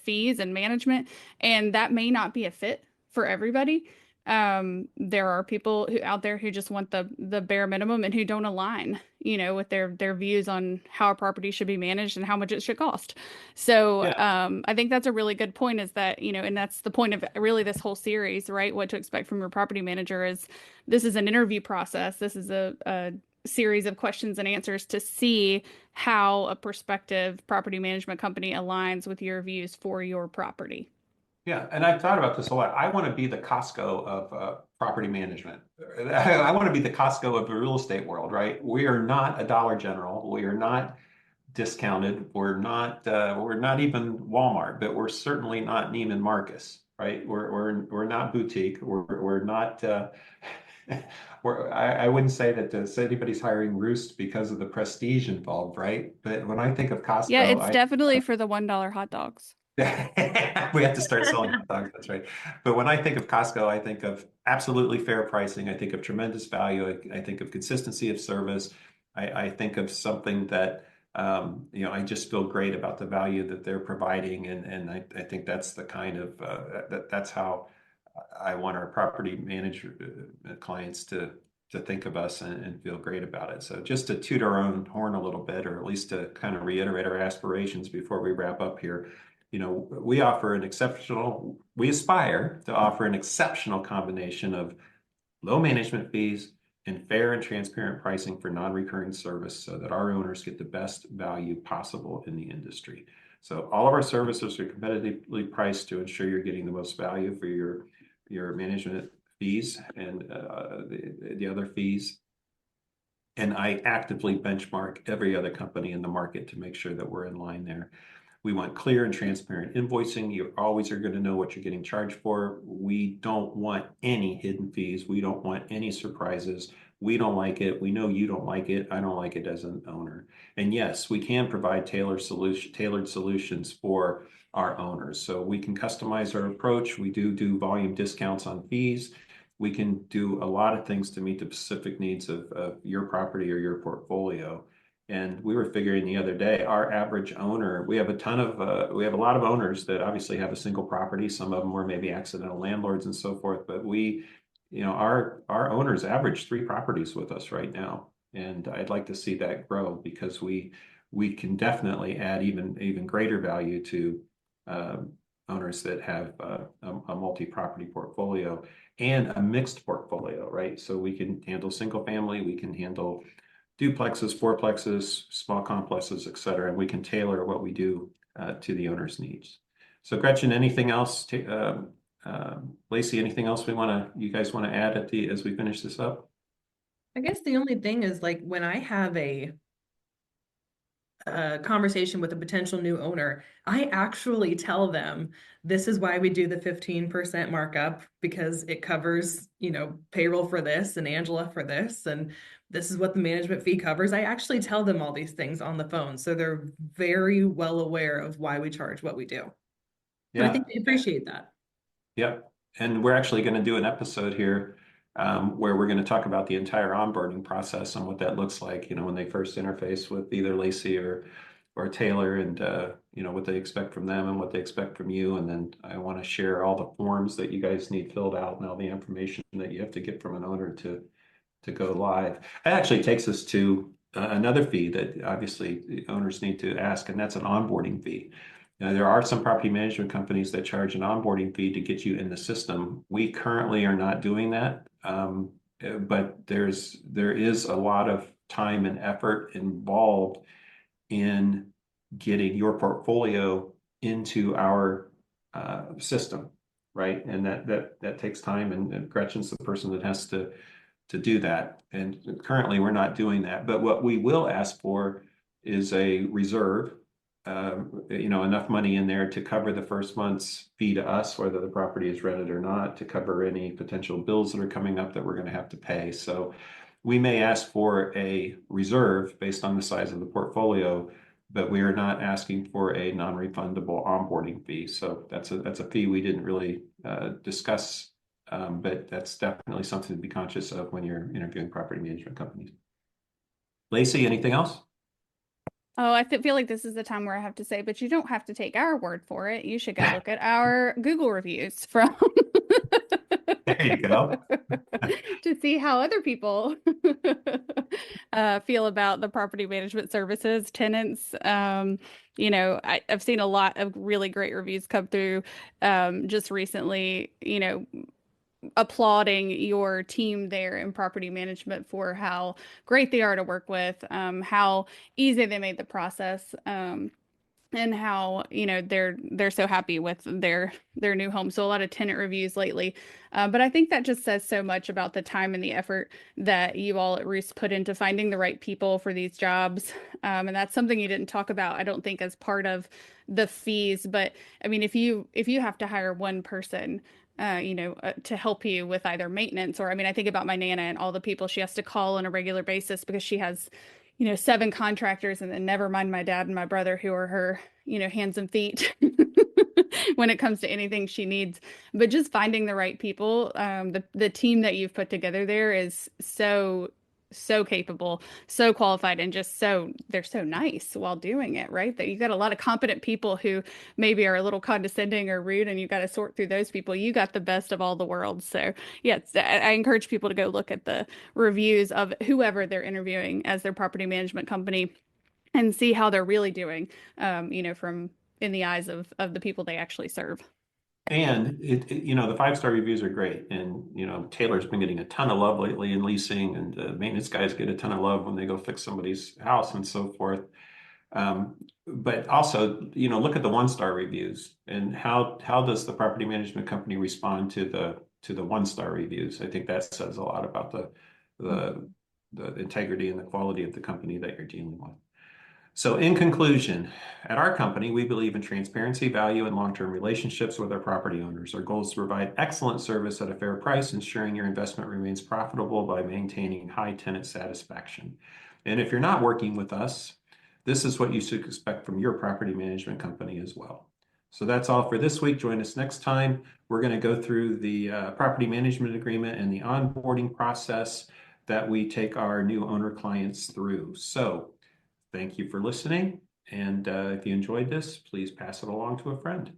fees and management, and that may not be a fit for everybody. There are people out there who just want the bare minimum and who don't align, with their views on how a property should be managed and how much it should cost. So, yeah. I think that's a really good point, is that, and that's the point of really this whole series, right? What to expect from your property manager is this is an interview process. This is a series of questions and answers to see how a prospective property management company aligns with your views for your property. Yeah, and I've thought about this a lot. I want to be the Costco of property management. I want to be the Costco of the real estate world, right? We are not a Dollar General. We are not discounted. We're not even Walmart, but we're certainly not Neiman Marcus, right? We're not boutique. We're not I wouldn't say that anybody's hiring Roost because of the prestige involved, right? But when I think of Yeah, Costco, it's definitely for the $1 hot dogs. we have to start selling hot dogs. That's right. But when I think of Costco, I think of absolutely fair pricing. I think of tremendous value. I think of consistency of service. I think of something that I just feel great about the value that they're providing, and I think that's the kind of that's how I want our property manager clients to think of us and feel great about it. So just to toot our own horn a little bit, or at least to kind of reiterate our aspirations before we wrap up here. We aspire to offer an exceptional combination of low management fees and fair and transparent pricing for non-recurring service so that our owners get the best value possible in the industry. So all of our services are competitively priced to ensure you're getting the most value for your management fees and the other fees. And I actively benchmark every other company in the market to make sure that we're in line there. We want clear and transparent invoicing. You always are going to know what you're getting charged for. We don't want any hidden fees. We don't want any surprises. We don't like it. We know you don't like it. I don't like it as an owner. And yes, we can provide tailored solutions for our owners. So we can customize our approach. We do volume discounts on fees. We can do a lot of things to meet the specific needs of your property or your portfolio. And we were figuring the other day, our average owner, we have a lot of owners that obviously have a single property. Some of them were maybe accidental landlords and so forth, but our owners average 3 properties with us right now. And I'd like to see that grow because we can definitely add even greater value to owners that have a multi-property portfolio and a mixed portfolio, right? So we can handle single family, we can handle duplexes, fourplexes, small complexes, et cetera, and we can tailor what we do to the owner's needs. So Gretchen, anything else? Lacey, anything else you guys want to add as we finish this up? I guess the only thing is like when I have a conversation with a potential new owner, I actually tell them this is why we do the 15% markup because it covers, payroll for this and Angela for this, and this is what the management fee covers. I actually tell them all these things on the phone, so they're very well aware of why we charge what we do. Yeah. And I think they appreciate that. Yep. And we're actually going to do an episode here where we're going to talk about the entire onboarding process and what that looks like, when they first interface with either Lacey or Taylor and, what they expect from them and what they expect from you. And then I want to share all the forms that you guys need filled out and all the information that you have to get from an owner to go live. That actually takes us to another fee that obviously the owners need to ask, and that's an onboarding fee. Now, there are some property management companies that charge an onboarding fee to get you in the system. We currently are not doing that, but there is a lot of time and effort involved in getting your portfolio into our system, right? And that takes time, and Gretchen's the person that has to do that. And currently, we're not doing that. But what we will ask for is a reserve. Enough money in there to cover the first month's fee to us, whether the property is rented or not, to cover any potential bills that are coming up that we're going to have to pay. So we may ask for a reserve based on the size of the portfolio, but we are not asking for a non-refundable onboarding fee. So that's a fee we didn't really discuss, but that's definitely something to be conscious of when you're interviewing property management companies. Lacey, anything else? Oh, I feel like this is the time where I have to say, but you don't have to take our word for it. You should go look at our Google reviews from There you go. to see how other people feel about the property management services, tenants. I've seen a lot of really great reviews come through just recently, applauding your team there in property management for how great they are to work with, how easy they made the process, and how they're so happy with their new home. So a lot of tenant reviews lately, but I think that just says so much about the time and the effort that you all at Roost put into finding the right people for these jobs, and that's something you didn't talk about, I don't think, as part of the fees. But I mean, if you have to hire one person to help you with either maintenance or, I mean, I think about my Nana and all the people she has to call on a regular basis because she has, 7 contractors, and then never mind my dad and my brother who are her, hands and feet when it comes to anything she needs. But just finding the right people, the team that you've put together there is so capable, so qualified, and just they're so nice while doing it, right? That you got a lot of competent people who maybe are a little condescending or rude, and you got to sort through those people. You got the best of all the worlds. So yeah, I encourage people to go look at the reviews of whoever they're interviewing as their property management company and see how they're really doing, from in the eyes of the people they actually serve. And the 5-star reviews are great. And, Taylor's been getting a ton of love lately in leasing, and maintenance guys get a ton of love when they go fix somebody's house and so forth. But also, look at the 1-star reviews and how does the property management company respond to the 1-star reviews? I think that says a lot about the integrity and the quality of the company that you're dealing with. So in conclusion, at our company, we believe in transparency, value, and long-term relationships with our property owners. Our goal is to provide excellent service at a fair price, ensuring your investment remains profitable by maintaining high tenant satisfaction. And if you're not working with us, this is what you should expect from your property management company as well. So that's all for this week. Join us next time. We're going to go through the property management agreement and the onboarding process that we take our new owner clients through. So thank you for listening. And if you enjoyed this, please pass it along to a friend.